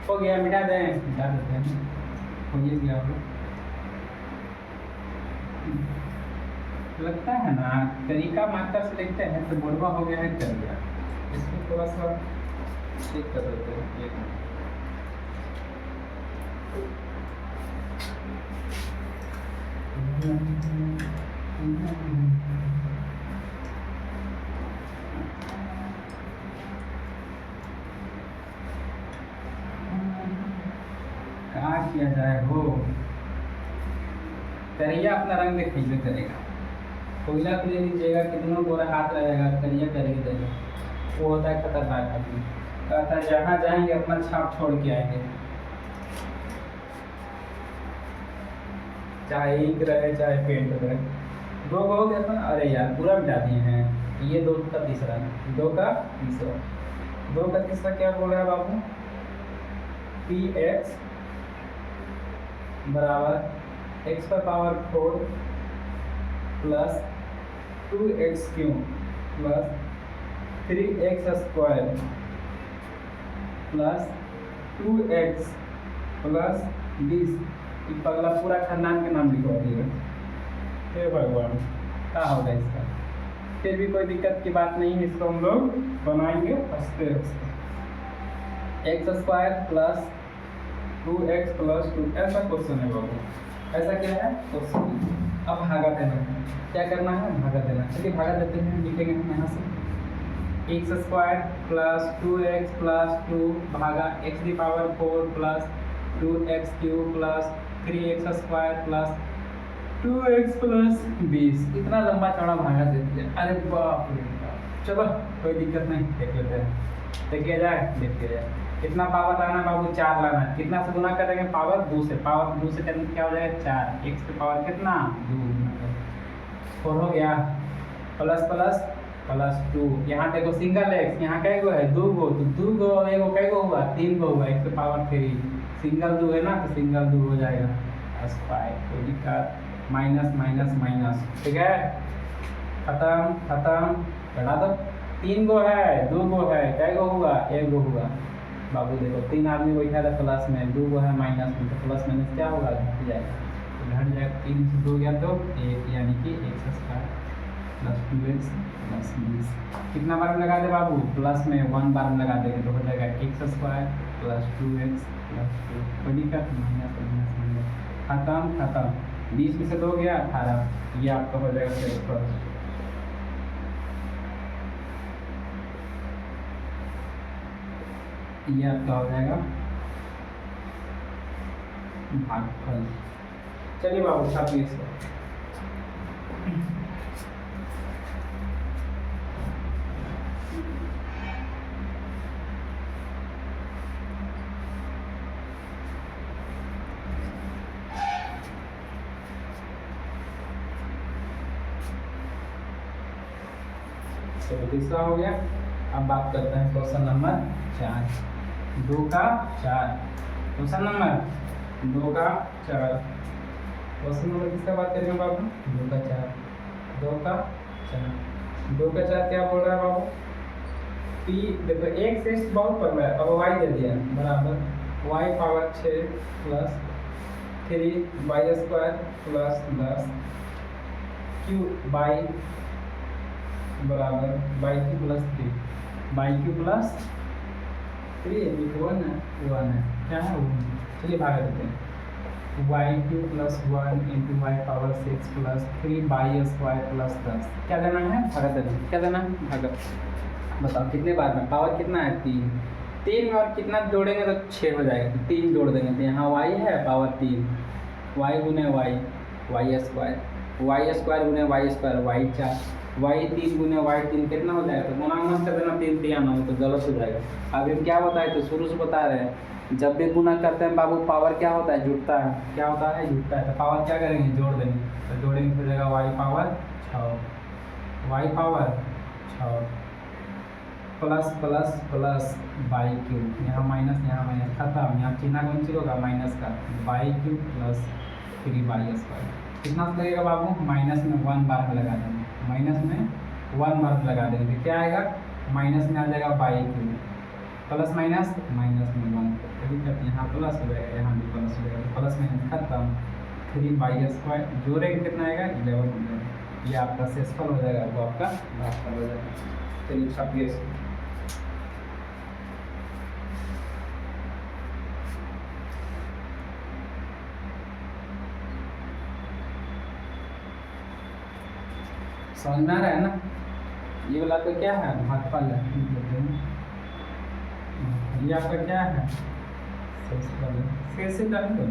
हो गया, मिटा दें, मिटा देते हैं, हो ही गया होगा। लगता है ना तरीका मात्रा से लिखते हैं तो बोलवा हो गया है, कर गया। इसको थोड़ा सा ठीक कर देते हैं, एक मिनट। क्या किया जाए हो, करिया अपना रंग दिखाइए करेगा। कोयला को ले लीजिएगा, कितना गोरा हाथ रहेगा, करिया करेगी देगा, वो होता है खतरनाक आदमी। कहता है जहाँ जाएंगे अपना छाप छोड़ के आएंगे, चाहे इंक रहे चाहे पेंट रहे। 2 हो गया था, अरे यार पूरा मिटा दिए हैं। ये 2 का तीसरा, 2 का तीसरा, 2 का तीसरा क्या बोल रहा है बाबू, px बराबर x पर power 4 plus 2x cube plus 3x square plus 2x plus 20। ये पगला पूरा खानदान के नाम लिखवा दिएगा। हे भगवान, क्या होगा इसका? फिर भी कोई दिक्कत की बात नहीं है, इसको हम लोग बनाएंगे हंसते हंसते। X square plus 2x plus 2, ऐसा क्वेश्चन है बाबू। ऐसा क्या है क्वेश्चन? अब भागा देना है। क्या करना है? भागा देना। चलिए भागा देते हैं, लिखेंगे हम यहाँ से। X square plus 2x plus 2 भागा x की power 4 plus 2x cube plus 3x square plus 2x plus 20। इतना लंबा चौड़ा भागा दे दिया। अरे बाप रे बाप। चलो कोई दिक्कत नहीं, देख लेते हैं। देख किया जाए, देख किया जाए। कितना पावर लाना है बाबू? 4 लाना है। कितना से गुना करेंगे? पावर 2 से। पावर 2 से करेंगे क्या हो जाएगा? 4। x की पावर कितना? 2। 4 हो गया। Plus plus plus 2। यहाँ देखो सिंगल x, यहाँ कै गो है? 2 गो। तो 2 गो एगो कै गो हुआ? 3 गो हुआ। x की पावर 3। सिंगल 2 है ना, तो सिंगल 2 हो जाएगा। स्क्वायर कोई दिक्कत, माइनस माइनस माइनस, ठीक है। खत्म खत्म, बढ़ा दो। 3 गो है, 2 गो है, कै गो हुआ? 1 गो हुआ। बाबू देखो 3 आदमी बैठा था प्लस में, 2 गो है माइनस में, तो प्लस माइनस क्या होगा? घट जाएगा। तो घट जाएगा, 3 से 2 गया तो 1, यानी कि x square plus 2x plus 20। कितना बार में लगा दे बाबू? प्लस में 1 बार में लगा देंगे तो हो जाएगा x square plus 2x plus 2। कोई दिक्कत? माइनस माइनस माइनस, खत्म खत्म। 20 में से 2 गया 18। ये आपका हो जाएगा क्षेत्रफल। ये आपका हो जाएगा भागफल। चलिए बाबू छापिए इसको। चलो तीसरा हो गया। अब बात करते हैं क्वेश्चन नंबर 4। 2 का 4। क्वेश्चन नंबर 2 का 4। क्वेश्चन नंबर किसका बात करेंगे बाबू? 2 का 4। 2 का 4। 2 का 4 क्या बोल रहा है बाबू? p देखो x x बहुत पड़ रहा है, अब y दे दिया बराबर y power 6 plus 3y square plus 10 q by बराबर by Q plus 3। By Q plus 3 1 है, क्या है 1। चलिए भाग देते हैं। Y cube plus 1 into Y power 6 plus 3 Y square plus 10। क्या देना है? भागा देना। क्या देना है? भागा। बताओ कितने बार में? पावर कितना है? 3। 3 में और कितना जोड़ेंगे तो 6 हो जाएगा, तो 3 जोड़ देंगे तो यहाँ y है पावर 3, y गुने y, वाई स्क्वायर गुने वाई स्क्वायर, y 4, y 3 गुने y 3 कितना हो जाएगा? तो गुना मत कर देना, 3 3 आना हो तो गलत हो जाएगा। अब हम क्या बताए? तो शुरू से बता रहे हैं, जब भी गुना करते हैं बाबू पावर क्या होता है? जुड़ता है। क्या होता है? जुड़ता है। तो पावर क्या करेंगे? जोड़ देंगे। तो जोड़ेंगे हो जाएगा y power 6, y power 6 plus plus plus by cube, यहाँ माइनस खत्म, यहाँ चिन्ह कौन सी होगा? माइनस का। By cube plus 3 Y square. कितना लगेगा बाबू? माइनस में 1 बार में लगा देंगे, माइनस में 1 बार में लगा देंगे तो क्या आएगा? माइनस में आ जाएगा by cube plus minus minus में 1, ठीक है। यहाँ प्लस हो जाएगा, यहाँ भी प्लस हो जाएगा, तो प्लस माइनस खत्म। 3 बाई स्क्वायर जोड़ेंगे कितना आएगा? 11 हो जाएगा। ये आपका शेषफल हो जाएगा, वो आपका भागफल हो जाएगा। चलिए छापिए। समझ में आ रहा है ना? ये वाला तो क्या है? भागफल है। ये आपका क्या है? शेषफल है। कैसे जाने दो,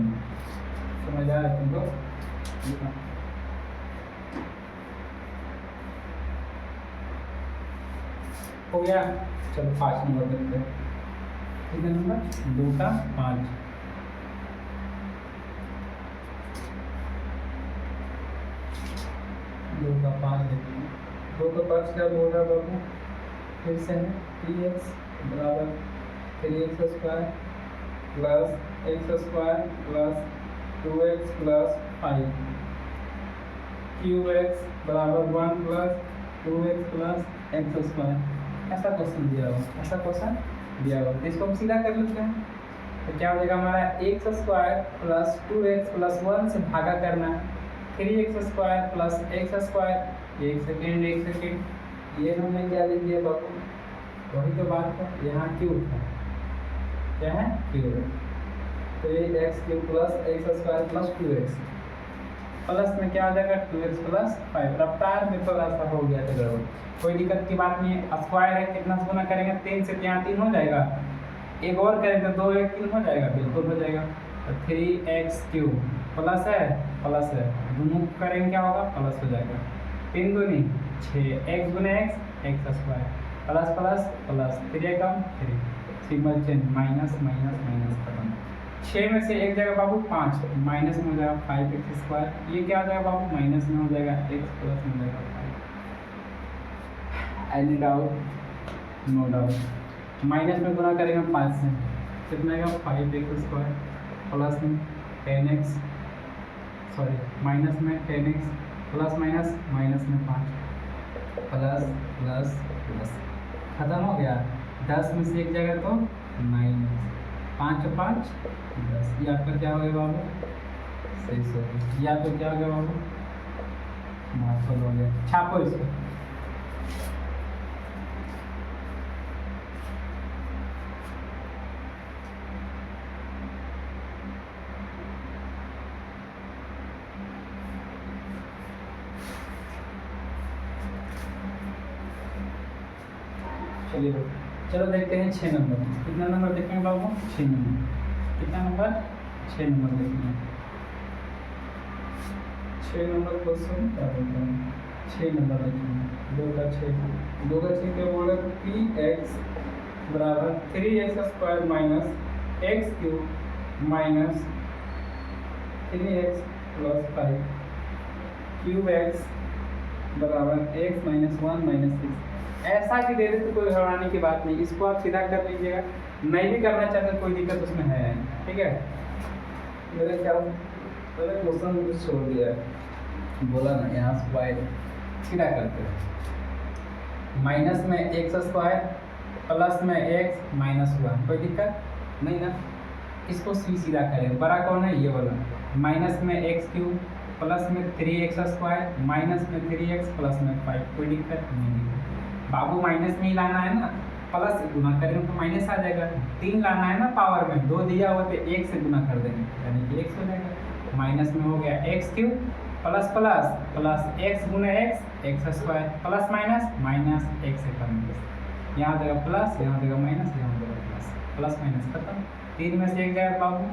समझ आ रहा है तुमको? हो गया। चलो 5 नंबर देखते हैं। कितने नंबर? 2 का 5। दो का 5 देखते हैं। 2 का 5 क्या बोल रहा है बाबू? फिर से है 3x बराबर 3x square plus x square plus 2x plus 5 cube x बराबर 1 plus 2x plus x square. ऐसा क्वेश्चन दिया हुआ, ऐसा क्वेश्चन दिया हुआ, तो इसको हम सीधा कर लेते हैं। तो क्या हो जाएगा हमारा x square plus 2x plus 1 से भागा करना है, 3x square plus x square. एक सेकेंड ये हमने क्या लिख दिया बाबू, वही तो बात है, यहाँ क्यूब है, क्या है क्यूब, तो ये x cube plus x square plus 2x plus में क्या हो जाएगा 2x प्लस 5। रफ्तार में थोड़ा सा हो गया था गड़बड़, कोई दिक्कत की बात नहीं है। स्क्वायर है, कितना से गुना करेंगे 3 से, यहाँ 3 हो जाएगा, एक और करेंगे तो 2 1 3 हो जाएगा, बिल्कुल हो जाएगा। तो 3x क्यूब प्लस है, दोनों करेंगे क्या होगा प्लस हो जाएगा, 3 दूनी 6, x गुने x square plus plus plus 3 कम 3, symbol change, minus minus minus खत्म। 6 में से एक जगह बाबू 5, माइनस में हो जाएगा 5x स्क्वायर, ये क्या हो जाएगा बाबू माइनस में हो जाएगा x प्लस में हो जाएगा 5। Any doubt? No doubt. Minus में गुना करेंगे 5 से, कितना आएगा 5x स्क्वायर प्लस में 10x, सॉरी माइनस में 10x प्लस माइनस माइनस में 5 प्लस प्लस प्लस, खत्म हो गया। 10 में से एक जगह तो 9x, 5 और 5 10, ये आपका क्या हो गया बाबू, सही सॉरी, या तो क्या हो गया बाबू मार्फल हो गया, छापो इसको। चलिए चलो देखते हैं 6 नंबर, कितना नंबर देखेंगे बाबू 6 नंबर, कितना नंबर 6 नंबर देखेंगे। 6 नंबर क्वेश्चन क्या बोलते हैं, 6 नंबर देखेंगे, 2 का 6 क्या बोल रहे कि x बराबर 3x square minus x cube minus 3x plus 5 cube x बराबर x माइनस 1 माइनस 6। ऐसा भी दे दे तो कोई घबराने की बात नहीं, इसको आप सीधा कर लीजिएगा, नहीं भी करना चाहते कोई दिक्कत उसमें है, ठीक है। मेरे ख्याल मैंने क्वेश्चन कुछ छोड़ दिया है, बोला ना यहाँ स्क्वायर सीधा करते हैं, माइनस में एक्स स्क्वायर प्लस में एक्स माइनस 1, कोई दिक्कत नहीं ना। इसको सीधा करें, बड़ा कौन है ये वाला, माइनस में एक्स क्यूब प्लस में 3x स्क्वायर माइनस में 3x प्लस में 5, कोई दिक्कत नहीं बाबू, माइनस में ही लाना है ना, प्लस गुना करेंगे तो माइनस आ जाएगा, 3 लाना है ना पावर में, 2 दिया हुआ तो 1 से गुना कर देंगे, यानी कि x हो जाएगा, माइनस में हो गया X cube plus plus plus X गुने X square plus minus minus X से कम, यहाँ देगा प्लस, यहाँ देगा माइनस, यहाँ देगा प्लस, प्लस माइनस खत्म। 3 में से एक जाएगा बाबू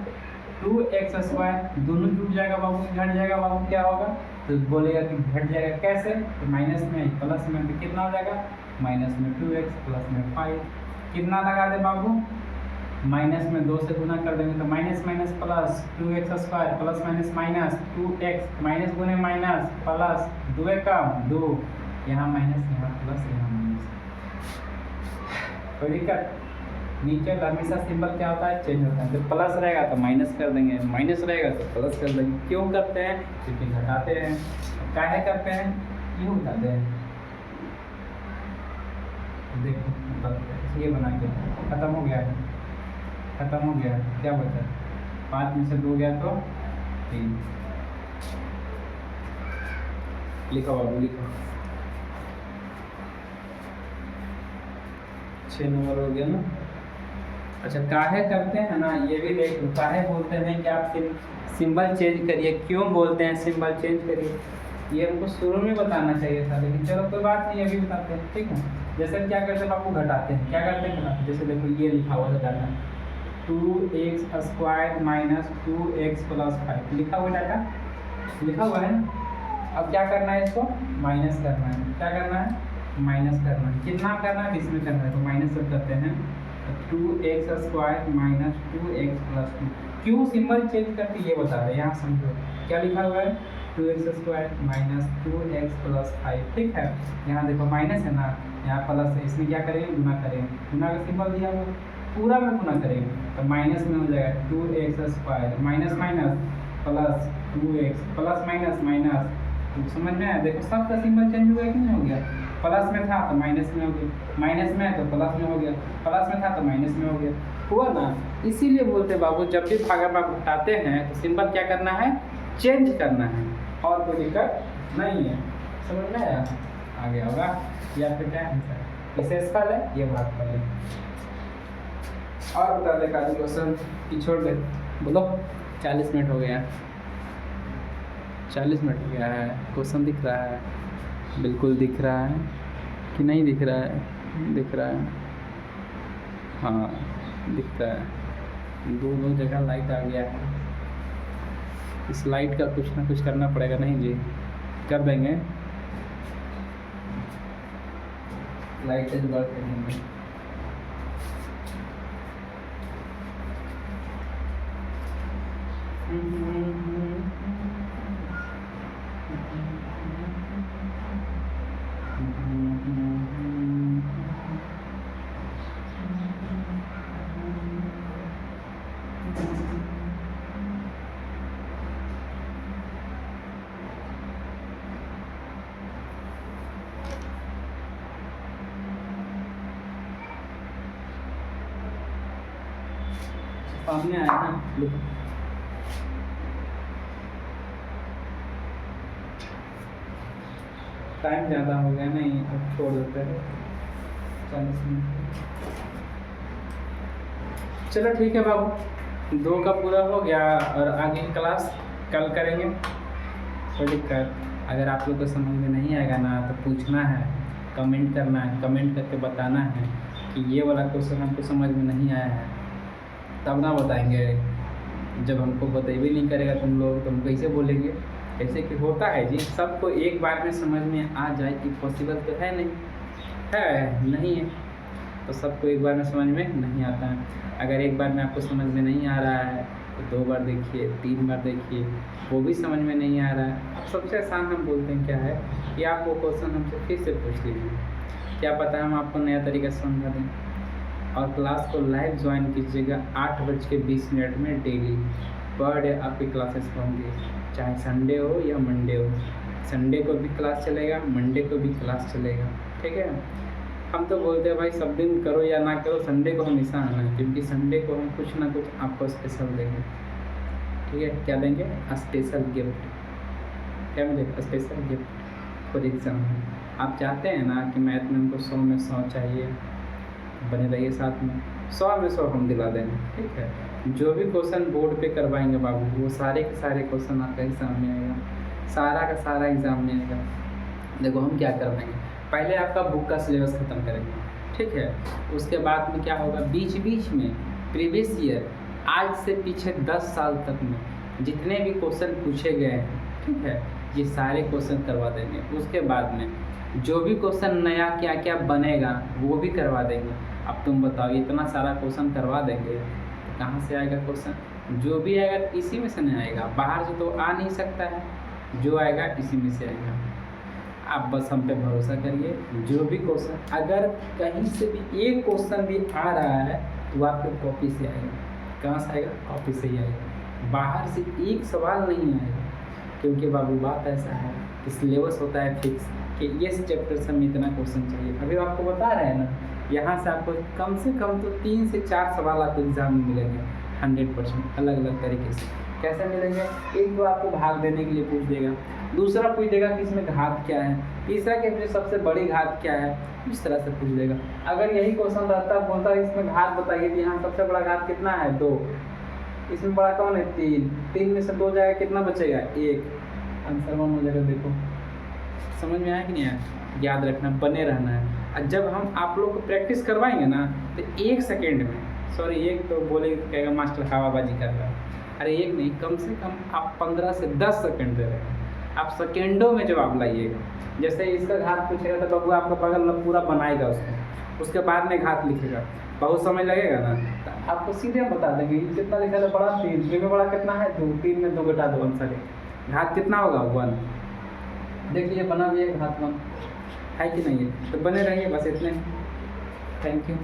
2x स्क्वायर, दोनों टूट जाएगा बाबू, घट जाएगा बाबू, क्या होगा तो बोलेगा कि घट जाएगा कैसे, तो माइनस में प्लस में तो कितना हो जाएगा, माइनस में 2x प्लस में 5, कितना लगा दे बाबू, माइनस में 2 से गुना कर देंगे तो minus minus plus 2x square plus minus minus 2x minus गुने माइनस प्लस 2 कम 2, यहाँ माइनस यहाँ प्लस यहाँ माइनस, कोई दिक्कत। नीचे हमेशा सिंबल क्या होता है चेंज होता है, जब प्लस रहेगा तो माइनस कर देंगे, माइनस रहेगा तो प्लस कर देंगे, क्यों करते हैं क्योंकि घटाते हैं, काहे करते हैं क्यों घटाते हैं, देखो ये बना के खत्म हो गया, खत्म हो गया, क्या बचा 5 में से 2 गया तो 3, लिखो बाबू लिखो, 6 नंबर हो गया ना। अच्छा काहे करते हैं ना, ये भी देख लो, काहे बोलते हैं कि आप सिंबल चेंज करिए, क्यों बोलते हैं सिंबल चेंज करिए, ये हमको शुरू में बताना चाहिए था, लेकिन चलो कोई बात नहीं अभी बताते हैं, ठीक है। जैसे क्या करते हैं आपको घटाते हैं, क्या करते हैं घटाते हैं, जैसे देखो ये लिखा हुआ है data 2x square minus 2x plus 5, लिखा हुआ डाटा लिखा हुआ है। अब क्या करना है, इसको माइनस करना है, क्या करना है माइनस करना है, कितना करना है इसमें करना है, तो माइनस सब करते हैं 2x square minus 2x plus 2, क्यों सिंबल चेंज करके ये बता रहे हैं, यहाँ समझो क्या लिखा हुआ है 2x square minus 2x plus 5, ठीक है। यहाँ देखो माइनस है ना, यहाँ प्लस है, इसमें क्या करेंगे गुना करेंगे, गुना का सिंबल दिया हुआ पूरा में गुना करेंगे तो माइनस में हो जाएगा 2x square minus minus plus 2x plus minus minus, तो समझ में आया, देखो सबका सिंबल चेंज हो गया कि नहीं हो गया, प्लस में था तो माइनस में हो गया, माइनस में है तो प्लस में हो गया, प्लस में था तो माइनस में हो गया, हुआ ना। इसीलिए बोलते हैं बाबू जब भी भागा भाग उठाते हैं तो सिंबल क्या करना है, चेंज करना है, और कोई दिक्कत नहीं है। समझ में आया? आ गया होगा या फिर क्या आंसर, विशेष फल है ये भागफल है। और बता दे काजी क्वेश्चन की छोड़ दे, बोलो। 40 मिनट हो गया, 40 मिनट हो गया है। क्वेश्चन दिख रहा है? बिल्कुल दिख रहा है कि नहीं दिख रहा है? दिख रहा है, हाँ दिख रहा है। दोनों जगह लाइट आ गया है। इस लाइट का कुछ ना कुछ करना पड़ेगा। नहीं जी, कर देंगे, लाइट से जुगाड़ कर देंगे। सामने आया ना, लिखो। टाइम ज़्यादा हो गया, नहीं अब छोड़ देते हैं 40 मिनट। चलो ठीक है बाबू, 2 का पूरा हो गया और आगे की क्लास कल करेंगे। कोई दिक्कत अगर आप लोग को समझ में नहीं आएगा ना तो पूछना है, कमेंट करना है, कमेंट करके बताना है कि ये वाला क्वेश्चन हमको समझ में नहीं आया है, तब ना बताएंगे। जब हमको बतेबे नहीं करेगा तुम लोग तो हम कैसे बोलेंगे? ऐसे कि होता है जी, सबको एक बार में समझ में आ जाए कि पॉसिबल तो है नहीं, है नहीं है, तो सबको एक बार में समझ में नहीं आता है। अगर एक बार में आपको समझ में नहीं आ रहा है तो 2 बार देखिए, 3 बार देखिए, वो भी समझ में नहीं आ रहा है। अब सबसे आसान हम बोलते हैं क्या है कि आप वो क्वेश्चन हमसे फिर से पूछ लीजिए, क्या पता हम आपको नया तरीका से समझा दें। और क्लास को लाइव ज्वाइन कीजिएगा 8:20 में डेली। पर डे आपकी क्लासेस होंगी, चाहे संडे हो या मंडे हो। संडे को भी क्लास चलेगा, मंडे को भी क्लास चलेगा, ठीक है। हम तो बोलते हैं भाई सब दिन करो या ना करो, संडे को हमेशा आना है, क्योंकि संडे को हम कुछ ना कुछ आपको स्पेशल देंगे, ठीक है। क्या देंगे? Special gift. क्या मिलेगा? Special gift for exam. आप चाहते हैं ना कि मैथ में हमको 100 में 100 चाहिए, बने रहिए साथ में, 100 में 100 हम दिला देंगे, ठीक है। जो भी क्वेश्चन बोर्ड पे करवाएंगे बाबू, वो सारे के सारे क्वेश्चन आपका एग्जाम में आएगा, सारा का सारा एग्जाम में आएगा। देखो हम क्या करवाएंगे, पहले आपका बुक का सिलेबस ख़त्म करेंगे, ठीक है। उसके बाद में क्या होगा, बीच बीच में प्रीवियस ईयर आज से पीछे 10 साल तक में जितने भी क्वेश्चन पूछे गए हैं, ठीक है, ये सारे क्वेश्चन करवा देंगे। उसके बाद में जो भी क्वेश्चन नया क्या क्या बनेगा वो भी करवा देंगे। अब तुम बताओ, इतना सारा क्वेश्चन करवा देंगे तो कहाँ से आएगा क्वेश्चन? जो भी आएगा इसी में से नहीं आएगा, बाहर से तो आ नहीं सकता है, जो आएगा इसी में से आएगा। आप बस हम पे भरोसा करिए, जो भी क्वेश्चन अगर कहीं से भी एक क्वेश्चन भी आ रहा है तो आपको कॉपी से आएगा। कहाँ से आएगा? कॉपी से ही आएगा, बाहर से एक सवाल नहीं आएगा। क्योंकि बाबू बात ऐसा है कि सिलेबस होता है फिक्स कि इस चैप्टर से हमें इतना क्वेश्चन चाहिए। अभी आपको बता रहे हैं ना, यहाँ से आपको कम से कम तो 3 से 4 सवाल आपको एग्जाम में मिलेंगे 100% अलग अलग तरीके से। कैसे मिलेंगे? एक तो आपको भाग देने के लिए पूछ देगा, दूसरा पूछ देगा कि इसमें घात क्या है, तीसरा कि इसमें सबसे बड़ी घात क्या है, इस तरह से पूछ देगा। अगर यही क्वेश्चन रहता बोलता है इसमें घात बताइए कि यहाँ सबसे बड़ा घात कितना है? 2, इसमें बड़ा कौन है? 3, 3 में से 2 जाएगा, कितना बचेगा? 1, आंसर 1 हो जाएगा। देखो समझ में आया कि नहीं आया? याद रखना, बने रहना है। और जब हम आप लोग को प्रैक्टिस करवाएंगे ना तो 1 सेकेंड में, सॉरी 1 तो बोले कहेगा मास्टर हवाबाजी कर रहा है, अरे 1 नहीं, कम से कम आप 15 से 10 सेकेंड दे रहे हैं। आप सेकेंडों में जवाब लाइएगा। जैसे इसका घात पूछेगा तो बाबू आपका बगल में पूरा बनाएगा उसको, उसके बाद में घात लिखेगा, बहुत समय लगेगा ना, तो आपको सीधे बता देंगे ये कितना लिखा था, बड़ा 3, 3 में बड़ा कितना है? 2, 3 में 2 घटा 2 आंसर है। घात कितना होगा? 1। देखिए बना भी है घात 1 है कि नहीं है? तो बने रहिए, बस इतने। Thank you.